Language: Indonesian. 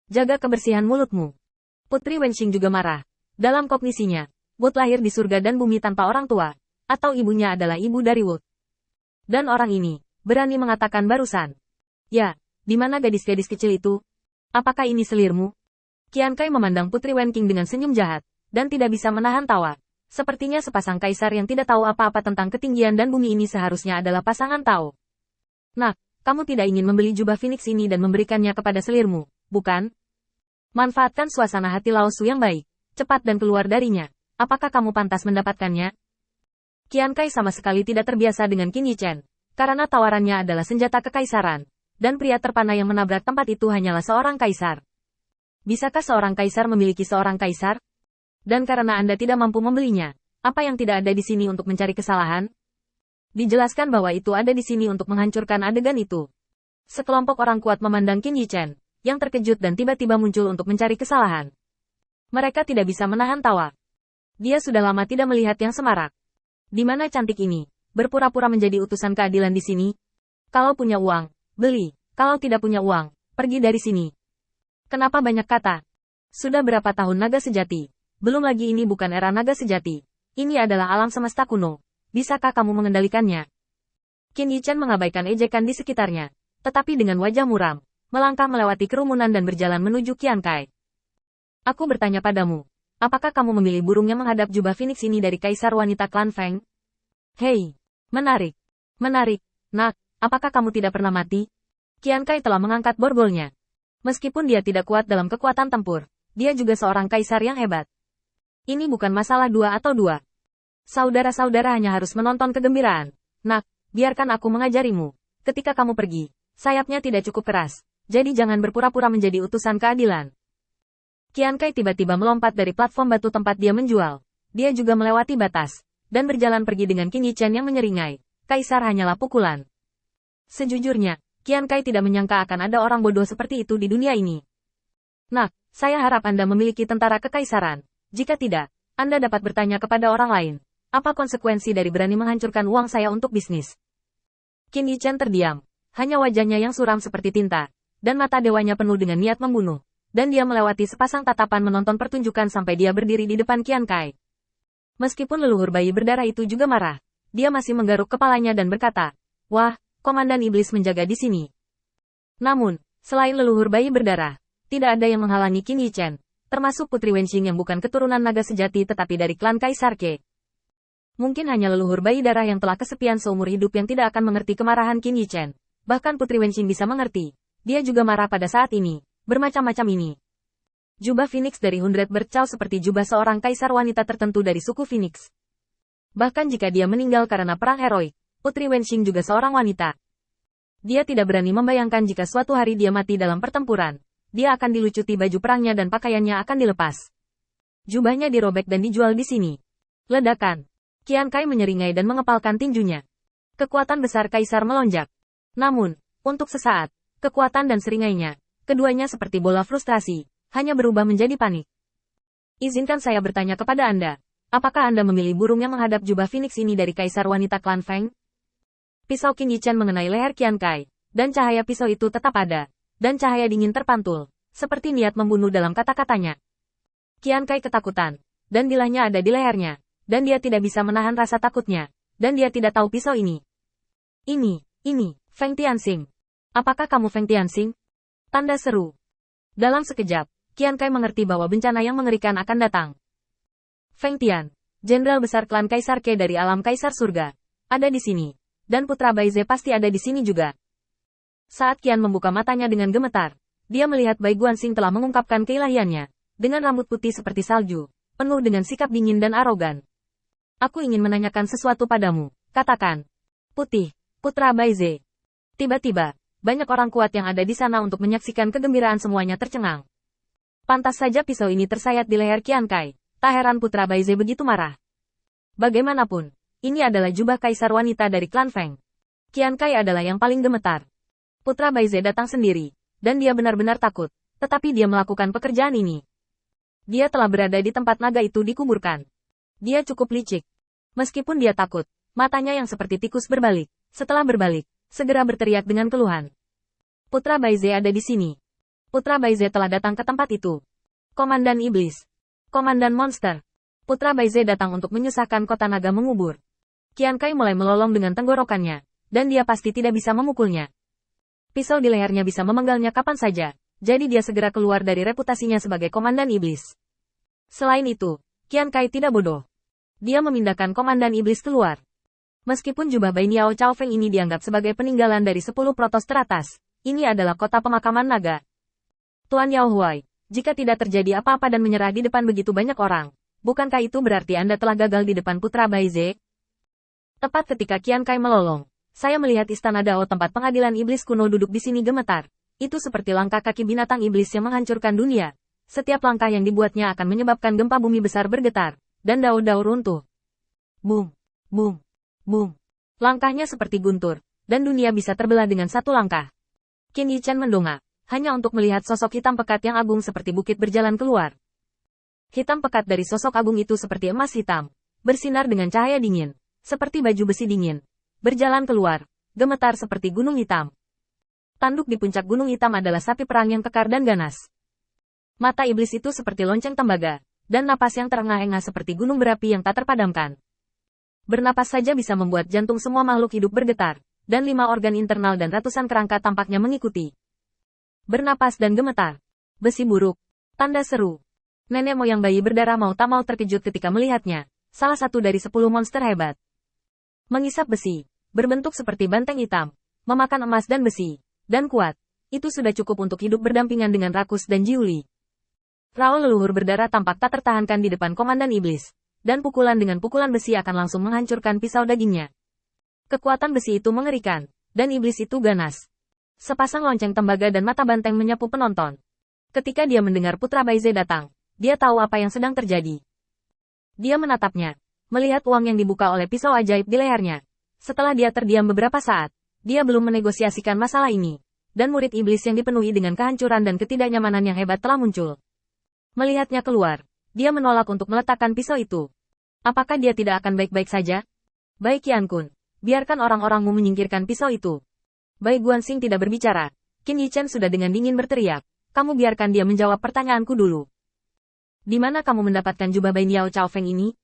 Jaga kebersihan mulutmu. Putri Wenxing juga marah. Dalam kognisinya, Wood lahir di surga dan bumi tanpa orang tua. Atau ibunya adalah ibu dari Wood. Dan orang ini, berani mengatakan barusan. Ya, di mana gadis-gadis kecil itu? Apakah ini selirmu? Qian Kai memandang Putri Wenqing dengan senyum jahat, dan tidak bisa menahan tawa. Sepertinya sepasang kaisar yang tidak tahu apa-apa tentang ketinggian dan bumi ini seharusnya adalah pasangan Tao. Nak, kamu tidak ingin membeli jubah Phoenix ini dan memberikannya kepada selirmu, bukan? Manfaatkan suasana hati Lao Su yang baik, cepat dan keluar darinya. Apakah kamu pantas mendapatkannya? Qian Kai sama sekali tidak terbiasa dengan Qin Yichen, karena tawarannya adalah senjata kekaisaran, dan pria terpana yang menabrak tempat itu hanyalah seorang kaisar. Bisakah seorang kaisar memiliki seorang kaisar? Dan karena Anda tidak mampu membelinya, apa yang tidak ada di sini untuk mencari kesalahan? Dijelaskan bahwa itu ada di sini untuk menghancurkan adegan itu. Sekelompok orang kuat memandang Qin Yichen, yang terkejut dan tiba-tiba muncul untuk mencari kesalahan. Mereka tidak bisa menahan tawa. Dia sudah lama tidak melihat yang semarak. Di mana cantik ini, berpura-pura menjadi utusan keadilan di sini? Kalau punya uang, beli. Kalau tidak punya uang, pergi dari sini. Kenapa banyak kata? Sudah berapa tahun naga sejati? Belum lagi ini bukan era naga sejati. Ini adalah alam semesta kuno. Bisakah kamu mengendalikannya? Qin Yichen mengabaikan ejekan di sekitarnya. Tetapi dengan wajah muram, melangkah melewati kerumunan dan berjalan menuju Qian Kai. Aku bertanya padamu, apakah kamu memilih burung yang menghadap jubah Phoenix ini dari kaisar wanita klan Feng? Hei, menarik. Menarik, nak, apakah kamu tidak pernah mati? Qian Kai telah mengangkat borgolnya. Meskipun dia tidak kuat dalam kekuatan tempur, dia juga seorang kaisar yang hebat. Ini bukan masalah dua atau dua. Saudara-saudara hanya harus menonton kegembiraan. Nak, biarkan aku mengajarimu. Ketika kamu pergi, sayapnya tidak cukup keras. Jadi jangan berpura-pura menjadi utusan keadilan. Qian Kai tiba-tiba melompat dari platform batu tempat dia menjual. Dia juga melewati batas, dan berjalan pergi dengan Qin Yichen yang menyeringai. Kaisar hanyalah pukulan. Sejujurnya, Qian Kai tidak menyangka akan ada orang bodoh seperti itu di dunia ini. Nak, saya harap Anda memiliki tentara kekaisaran. Jika tidak, Anda dapat bertanya kepada orang lain. Apa konsekuensi dari berani menghancurkan uang saya untuk bisnis? Qin Yichen terdiam. Hanya wajahnya yang suram seperti tinta. Dan mata dewanya penuh dengan niat membunuh. Dan dia melewati sepasang tatapan menonton pertunjukan sampai dia berdiri di depan Qian Kai. Meskipun leluhur bayi berdarah itu juga marah, dia masih menggaruk kepalanya dan berkata, "Wah, Komandan Iblis menjaga di sini." Namun, selain leluhur bayi berdarah, tidak ada yang menghalangi Qin Yichen, termasuk Putri Wenxing yang bukan keturunan naga sejati tetapi dari klan Kaisar Ke. Mungkin hanya leluhur bayi darah yang telah kesepian seumur hidup yang tidak akan mengerti kemarahan Qin Yichen. Bahkan Putri Wenxing bisa mengerti. Dia juga marah pada saat ini. Bermacam-macam ini. Jubah Phoenix dari Hundred Bird Chow seperti jubah seorang kaisar wanita tertentu dari suku Phoenix. Bahkan jika dia meninggal karena perang heroik, Putri Wenxing juga seorang wanita. Dia tidak berani membayangkan jika suatu hari dia mati dalam pertempuran. Dia akan dilucuti baju perangnya dan pakaiannya akan dilepas. Jubahnya dirobek dan dijual di sini. Ledakan. Qian Kai menyeringai dan mengepalkan tinjunya. Kekuatan besar kaisar melonjak. Namun, untuk sesaat, kekuatan dan seringainya, keduanya seperti bola frustrasi, hanya berubah menjadi panik. Izinkan saya bertanya kepada Anda, apakah Anda memilih burung yang menghadap jubah Phoenix ini dari kaisar wanita klan Feng? Pisau Qin Yichen mengenai leher Qian Kai, dan cahaya pisau itu tetap ada, dan cahaya dingin terpantul, seperti niat membunuh dalam kata-katanya. Qian Kai ketakutan, dan bilahnya ada di lehernya, dan dia tidak bisa menahan rasa takutnya, dan dia tidak tahu pisau ini. Ini, Feng Tianxing. Apakah kamu Feng Tianxing? Tanda seru. Dalam sekejap, Qian Kai mengerti bahwa bencana yang mengerikan akan datang. Feng Tian, jenderal besar klan Kaisar Ke dari alam Kaisar Surga, ada di sini. Dan Putra Baize pasti ada di sini juga. Saat Qian membuka matanya dengan gemetar, dia melihat Bai Guanxing telah mengungkapkan keilahiannya, dengan rambut putih seperti salju, penuh dengan sikap dingin dan arogan. Aku ingin menanyakan sesuatu padamu, katakan. Putih, Putra Baize. Tiba-tiba, banyak orang kuat yang ada di sana untuk menyaksikan kegembiraan semuanya tercengang. Pantas saja pisau ini tersayat di leher Qian Kai. Tak heran Putra Baize begitu marah. Bagaimanapun, ini adalah jubah kaisar wanita dari klan Feng. Qian Kai adalah yang paling gemetar. Putra Baize datang sendiri, dan dia benar-benar takut, tetapi dia melakukan pekerjaan ini. Dia telah berada di tempat naga itu dikuburkan. Dia cukup licik. Meskipun dia takut, matanya yang seperti tikus berbalik. Setelah berbalik, segera berteriak dengan keluhan. Putra Baize ada di sini. Putra Baize telah datang ke tempat itu. Komandan Iblis. Komandan Monster. Putra Baize datang untuk menyusahkan kota naga mengubur. Qian Kai mulai melolong dengan tenggorokannya, dan dia pasti tidak bisa memukulnya. Pisau di lehernya bisa memenggalnya kapan saja, jadi dia segera keluar dari reputasinya sebagai Komandan Iblis. Selain itu, Qian Kai tidak bodoh. Dia memindahkan Komandan Iblis keluar. Meskipun jubah Bai Niao Chao Feng ini dianggap sebagai peninggalan dari 10 protos teratas, ini adalah kota pemakaman naga. Tuan Yao Huai, jika tidak terjadi apa-apa dan menyerah di depan begitu banyak orang, bukankah itu berarti Anda telah gagal di depan Putra Baize? Tepat ketika Qian Kai melolong, saya melihat istana Dao tempat pengadilan iblis kuno duduk di sini gemetar. Itu seperti langkah kaki binatang iblis yang menghancurkan dunia. Setiap langkah yang dibuatnya akan menyebabkan gempa bumi besar bergetar, dan Dao-Dao runtuh. Boom, boom, boom. Langkahnya seperti guntur, dan dunia bisa terbelah dengan satu langkah. Qin Yichen mendongak, hanya untuk melihat sosok hitam pekat yang agung seperti bukit berjalan keluar. Hitam pekat dari sosok agung itu seperti emas hitam, bersinar dengan cahaya dingin, seperti baju besi dingin, berjalan keluar, gemetar seperti gunung hitam. Tanduk di puncak gunung hitam adalah sapi perang yang kekar dan ganas. Mata iblis itu seperti lonceng tembaga, dan napas yang terengah-engah seperti gunung berapi yang tak terpadamkan. Bernapas saja bisa membuat jantung semua makhluk hidup bergetar, dan 5 organ internal dan ratusan kerangka tampaknya mengikuti. Bernapas dan gemetar. Besi buruk. Tanda seru. Nenek moyang bayi berdarah mau tak mau terkejut ketika melihatnya. Salah satu dari 10 monster hebat. Mengisap besi. Berbentuk seperti banteng hitam. Memakan emas dan besi. Dan kuat. Itu sudah cukup untuk hidup berdampingan dengan Rakus dan Jiuli. Raul leluhur berdarah tampak tak tertahankan di depan Komandan Iblis. Dan pukulan dengan pukulan besi akan langsung menghancurkan pisau dagingnya. Kekuatan besi itu mengerikan. Dan iblis itu ganas. Sepasang lonceng tembaga dan mata banteng menyapu penonton. Ketika dia mendengar Putra Baize datang, dia tahu apa yang sedang terjadi. Dia menatapnya, melihat uang yang dibuka oleh pisau ajaib di lehernya. Setelah dia terdiam beberapa saat, dia belum menegosiasikan masalah ini. Dan murid iblis yang dipenuhi dengan kehancuran dan ketidaknyamanan yang hebat telah muncul. Melihatnya keluar, dia menolak untuk meletakkan pisau itu. Apakah dia tidak akan baik-baik saja? Baik Qian Kun, biarkan orang-orangmu menyingkirkan pisau itu. Bai Guanxing tidak berbicara. Qin Yichen sudah dengan dingin berteriak. Kamu biarkan dia menjawab pertanyaanku dulu. Di mana kamu mendapatkan jubah Bai Niao Chao Feng ini?